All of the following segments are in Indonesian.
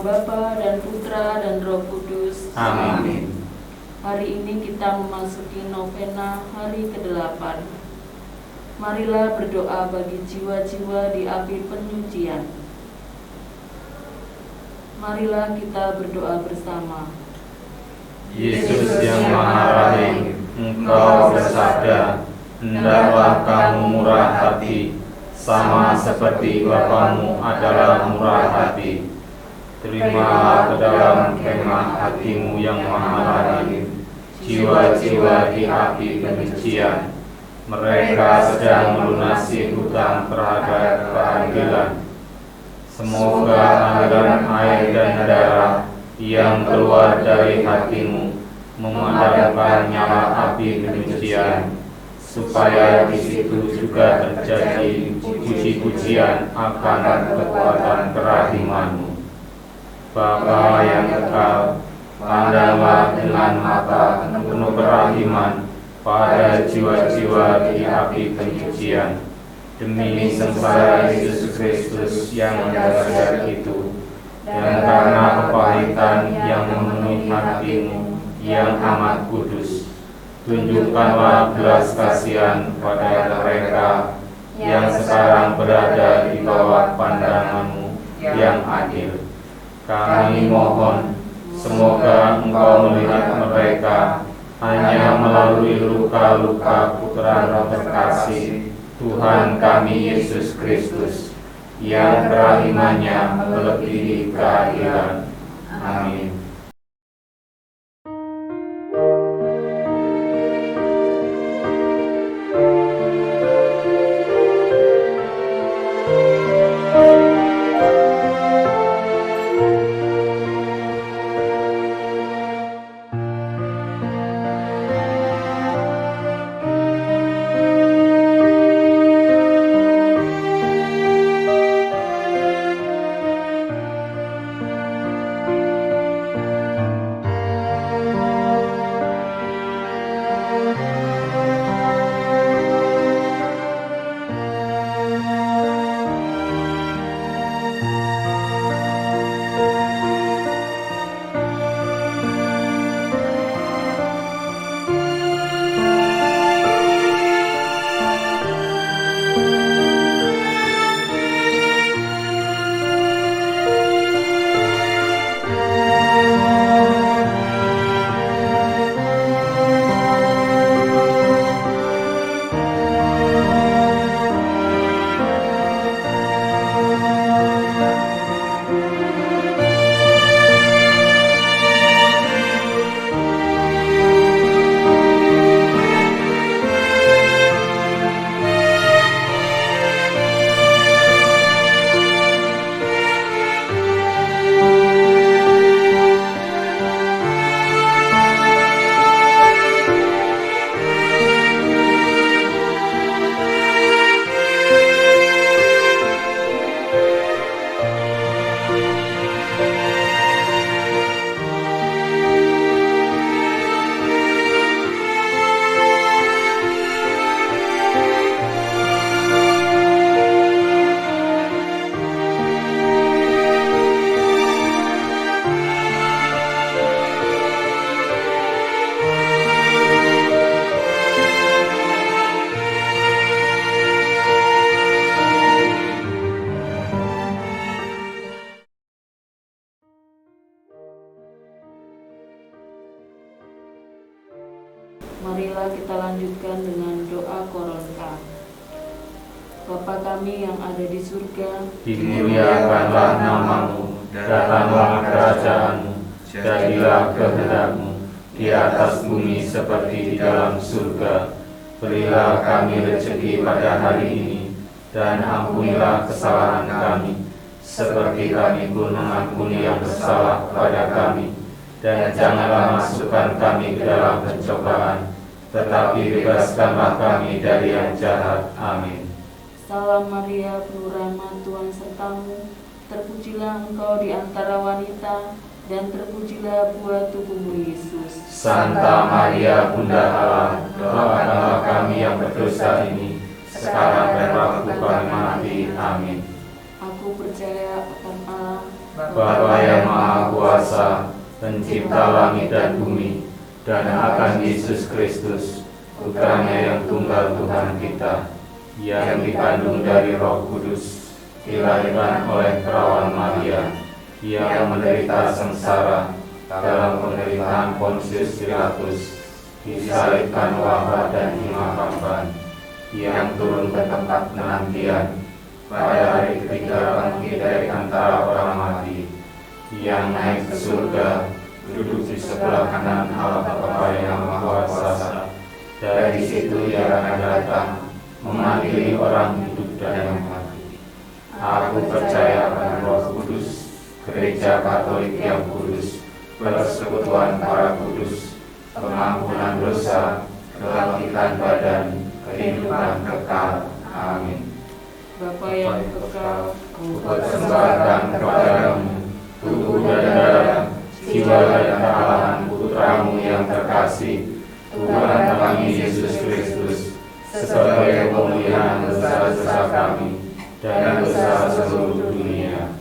Bapa dan Putra dan Roh Kudus. Amin. Hari ini kita memasuki novena hari ke-8. Marilah berdoa bagi jiwa-jiwa di api penyucian. Marilah kita berdoa bersama. Yesus yang Maha Rahim, Engkau bersabda, hendaklah kamu murah hati, sama seperti Bapamu adalah murah hati. Terimalah ke dalam kemah hatimu yang Maha Rahim jiwa-jiwa di api kebencian. Mereka sedang melunasi hutang terhadap keadilan. Semoga aliran air dan darah yang keluar dari hatimu memadamkan nyala api kebencian, supaya di situ juga terjadi puji-pujian akan kekuatan kerahimanmu. Bapa yang kekal, pandanglah dengan mata penuh kerahiman pada jiwa-jiwa di api penyucian, demi sengsara Yesus Kristus yang dahsyat itu, dan karena kepahitan yang memenuhi hatimu yang amat kudus. Tunjukkanlah belas kasihan pada mereka yang sekarang berada di bawah pandanganmu yang adil. Kami mohon, semoga Engkau melihat mereka hanya melalui luka-luka Putra terkasih Tuhan kami Yesus Kristus, yang kerahimannya melebihi keadilan. Amin. Marilah kita lanjutkan dengan doa koronka. Bapa kami yang ada di surga, Dimuliakanlah namamu, datanglah kerajaanmu, jadilah kehendak-mu di atas bumi seperti di dalam surga. Berilah kami rezeki pada hari ini, dan ampunilah kesalahan kami, seperti kami pun mengampuni yang bersalah kepada kami. Dan janganlah masukkan kami ke dalam pencobaan, tetapi bebaskanlah kami dari yang jahat. Amin. Salam Maria, penuh rahmat, Tuhan sertamu. Terpujilah engkau di antara wanita, dan terpujilah buah tubuhmu Yesus. Santa Maria, Bunda Allah, doakanlah kami yang berdosa ini, sekarang dan waktu kami mati. Amin. Aku percaya akan Allah, Bapa yang Maha Kuasa, Pencipta langit dan bumi, dan akan Yesus Kristus, Putranya yang tunggal Tuhan kita, yang dikandung dari Roh Kudus, dilahirkan oleh perawan Maria, yang menderita sengsara dalam pemerintahan Pontius Pilatus, disalibkan, wafat dan dimakamkan, yang turun ke tempat penantian, pada hari ketiga bangkit dari antara orang mati, yang naik ke surga, duduk di sebelah kanan Allah Bapa yang Maha Kuasa. Dari situ Ia akan datang memanggil orang hidup dan yang mati. Aku percaya pada Roh Kudus, Gereja Katolik yang kudus, persekutuan para kudus, pengampunan dosa, kebangkitan badan, kehidupan kekal. Amin. Bapa yang kekal, Persembahkan kepadamu tubuh dan darah, jiwa dan kealahan Putramu yang terkasih, Tuhan kami Yesus Kristus, sebagai pemulihan dosa-dosa kami dan dosa seluruh dunia.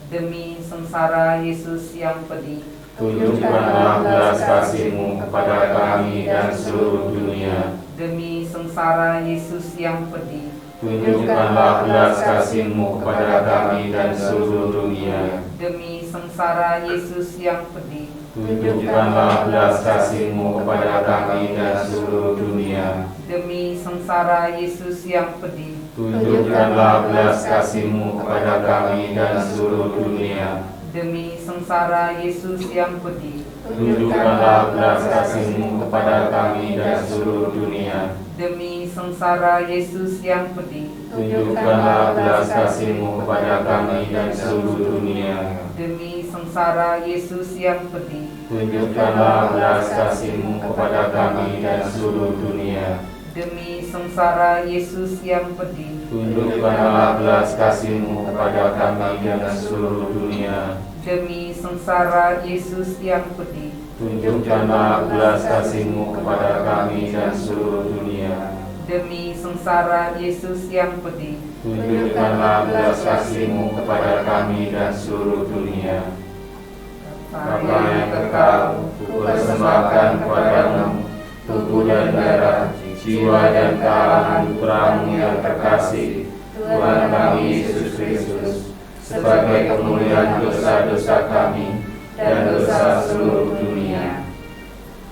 Demi sengsara Yesus yang pedih, Tunjukkanlah belas kasih-Mu kepada kami dan seluruh dunia. demi sengsara Yesus yang pedih, Tunjukkanlah belas kasih-Mu kepada kami dan seluruh dunia. demi sengsara Yesus yang pedih, Tunjukkanlah belas kasih-Mu kepada kami dan seluruh dunia. demi sengsara Yesus yang pedih, Tunjukkanlah belas kasih-Mu kepada kami dan seluruh dunia. demi sengsara Yesus yang pedih, Tunjukkanlah belas kasih-Mu kepada kami dan seluruh dunia. demi sengsara Yesus yang pedih, Tunjukkanlah belas kasih-Mu kepada kami dan seluruh dunia. demi sengsara Yesus yang pedih, Tunjukkanlah belas kasih-Mu kepada kami dan seluruh dunia. demi sengsara Yesus yang pedih, Tunjukkanlah belas kasih-Mu kepada kami dan seluruh dunia. demi sengsara Yesus yang pedih, Tunjukkanlah belas kasih-Mu kepada kami dan seluruh dunia. demi sengsara Yesus yang pedih, Tunjukkanlah belas kasih-Mu kepada kami dan seluruh dunia. Bapa yang kekal, kupersembahkan kepadamu tubuh dan darah, jiwa dan kealahan Putramu yang terkasih, Tuhan kami Yesus Kristus, sebagai pemulihan dosa-dosa kami dan dosa seluruh dunia.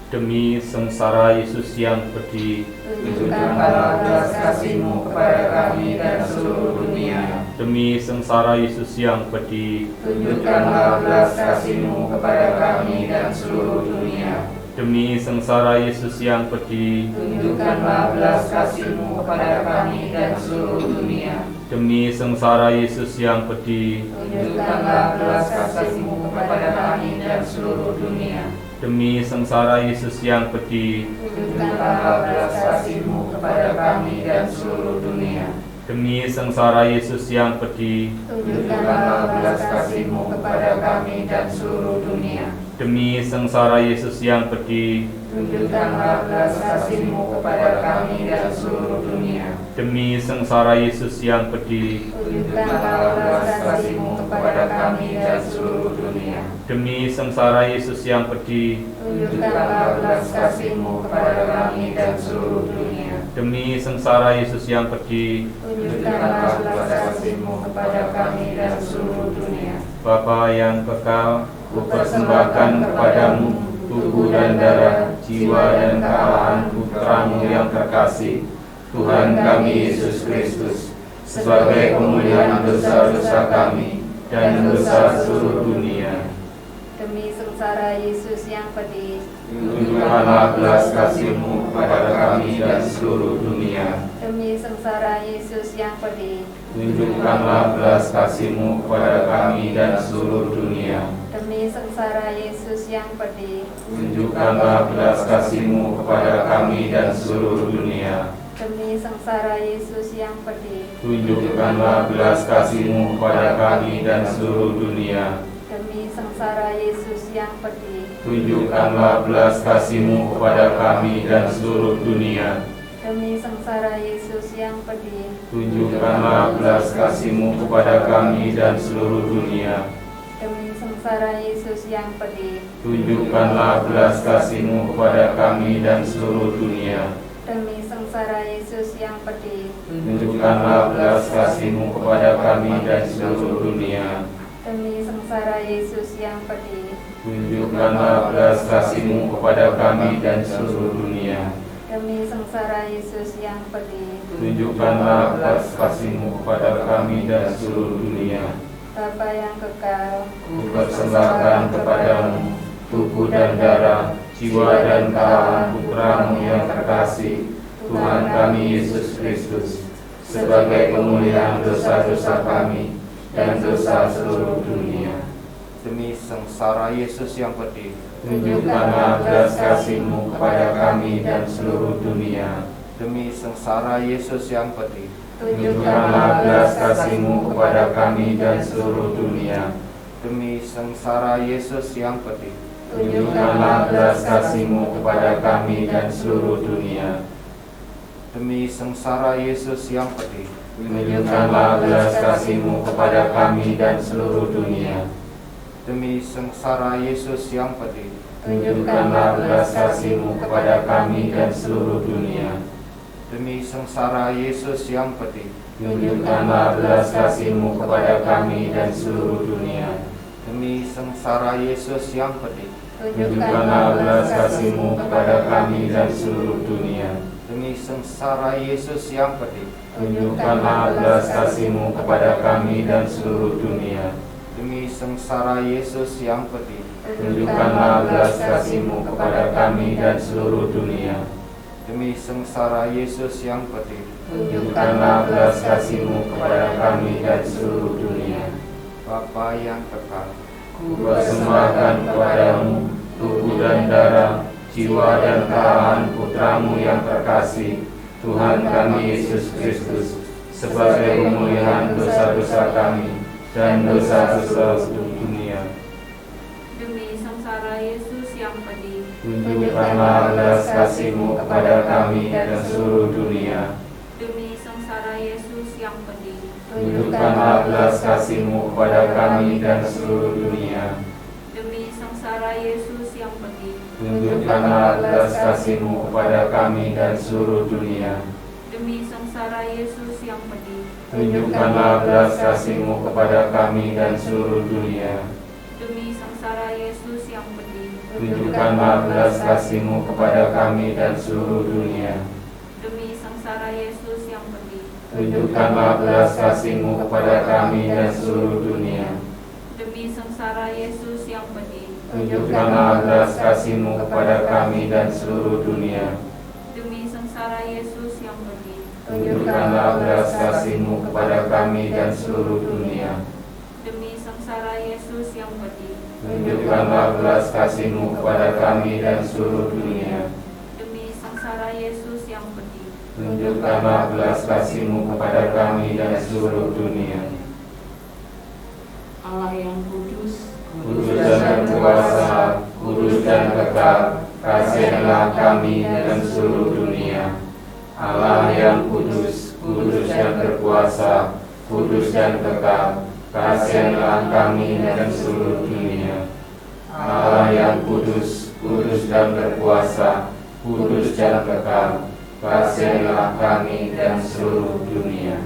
Demi sengsara Yesus yang pedih, Tunjukkanlah belas kasih-Mu kepada kami dan seluruh dunia. demi sengsara Yesus yang pedih, Tunjukkanlah belas kasih-Mu kepada kami dan seluruh dunia. demi sengsara Yesus yang pedih, Tunjukkanlah belas kasih-Mu kepada kami dan seluruh dunia. demi sengsara Yesus yang pedih, Tunjukkanlah belas kasih-Mu kepada kami dan seluruh dunia. demi sengsara Yesus yang pedih, Tunjukkanlah belas kasih-Mu kepada kami dan seluruh dunia. demi sengsara Yesus yang pedih, Tunjukkanlah belas kasih-Mu kepada kami dan seluruh dunia. demi sengsara Yesus yang pedih, Tunjukkanlah belas kasih-Mu kepada kami dan seluruh dunia. demi sengsara Yesus yang pedih, Tunjukkanlah belas kasih-Mu kepada kami dan seluruh dunia. demi sengsara Yesus yang pedih, Tunjukkanlah belas kasih-Mu kepada kami dan seluruh dunia. demi sengsara Yesus yang pedih. Tunjukkanlah belas kasih-Mu kepada kami dan seluruh dunia. Bapa yang kekal, kupersembahkan kepadamu tubuh dan darah, jiwa dan kealahan Putramu yang terkasih, Tuhan kami Yesus Kristus, sebagai pemulihan dosa-dosa kami dan dosa seluruh dunia. Demi sengsara Yesus yang pedih, Tunjukkanlah belas kasih-Mu kepada kami dan seluruh dunia. demi sengsara Yesus yang pedih, Tunjukkanlah belas kasih-Mu kepada kami dan seluruh dunia. demi sengsara Yesus yang pedih, Tunjukkanlah belas kasih-Mu kepada kami dan seluruh dunia. demi sengsara Yesus yang pedih, Tunjukkanlah belas kasih-Mu kepada kami dan seluruh dunia. demi sengsara Yesus yang pedih, Tunjukkanlah belas kasih-Mu kepada kami dan seluruh dunia. demi sengsara Yesus yang pedih, Tunjukkanlah belas kasih-Mu kepada kami dan seluruh dunia. demi sengsara Yesus yang pedih. Tunjukkanlah belas kasih-Mu kepada kami dan seluruh dunia. Demi sengsara Yesus yang pedih. Tunjukkanlah belas kasih-Mu kepada kami dan seluruh dunia. Demi sengsara Yesus yang pedih. Tunjukkanlah belas kasih-Mu kepada kami dan seluruh dunia. Demi sengsara Yesus yang pedih. Tunjukkanlah belas kasih-Mu kepada kami dan seluruh dunia. Bapa yang kekal, Kupersembahkan kepadamu tubuh dan darah, jiwa dan kealahan Putra-Mu yang terkasih, Tuhan kami Yesus Kristus, sebagai pemulihan dosa-dosa kami dan dosa seluruh dunia. Demi sengsara Yesus yang pedih, Tunjukkanlah belas kasih-Mu kepada kami dan seluruh dunia. demi sengsara Yesus yang pedih, Tunjukkanlah belas kasih-Mu kepada kami dan seluruh dunia. demi sengsara Yesus yang pedih, Tunjukkanlah belas kasih-Mu kepada kami dan seluruh dunia. demi sengsara Yesus yang pedih, Tunjukkanlah belas kasih-Mu kepada kami dan seluruh dunia. demi sengsara Yesus yang pedih, Tunjukkanlah belas kasih-Mu kepada kami dan seluruh dunia. demi sengsara Yesus yang pedih, Tunjukkanlah belas kasih-Mu kepada kami dan seluruh dunia. demi sengsara Yesus yang pedih, Tunjukkanlah belas kasih-Mu kepada kami dan seluruh dunia. demi sengsara Yesus yang pedih, Tunjukkanlah belas kasih-Mu kepada kami dan seluruh dunia. demi sengsara Yesus yang pedih, Tunjukkanlah belas kasih-Mu kepada kami dan seluruh dunia. demi sengsara Yesus yang pedih, Tunjukkanlah belas kasih-Mu kepada kami dan seluruh dunia. Bapa yang kekal, Kupersembahkan kepadamu tubuh dan darah, jiwa dan kealahan Putra-Mu yang terkasih, Tuhan kami Yesus Kristus, sebagai pemulihan dosa-dosa kami dan dosa-dosa seluruh dunia. Demi sengsara Yesus yang pedih. Tunjukkanlah belas kasih-Mu kepada kami dan seluruh dunia. Demi sengsara Yesus yang pedih. Tunjukkanlah belas kasih-Mu kepada kami dan seluruh dunia. Demi sengsara Yesus yang pedih. Tunjukkanlah belas kasih-Mu kepada kami dan seluruh dunia. Demi sengsara Yesus yang pedih. Tunjukkanlah belas kasih-Mu kepada kami dan seluruh dunia. Demi sengsara Yesus yang pedih. Tunjukkanlah belas kasih-Mu kepada kami dan seluruh dunia. Demi sengsara Yesus yang pedih. Tunjukkanlah belas kasih-Mu kepada kami dan seluruh dunia. Demi sengsara Yesus yang pedih. Tunjukkanlah belas kasih-Mu kepada kami dan seluruh dunia. Demi sengsara Yesus yang pedih. Tunjukkanlah belas kasih-Mu kepada kami dan seluruh dunia. Demi sengsara Yesus yang pedih. Tunjukkanlah belas kasih-Mu kepada kami dan seluruh dunia. Demi sengsara Yesus yang pedih. Tunjukkanlah belas kasih-Mu kepada kami dan seluruh dunia. Allah yang kudus, Kudus dan berkuasa, kudus dan kekal, kasihilah kami dan seluruh dunia. Allah yang kudus, kudus dan berkuasa, kudus dan kekal, kasihilah kami dan seluruh dunia. Allah yang kudus, kudus dan berkuasa, kudus dan kekal, kasihilah kami dan seluruh dunia.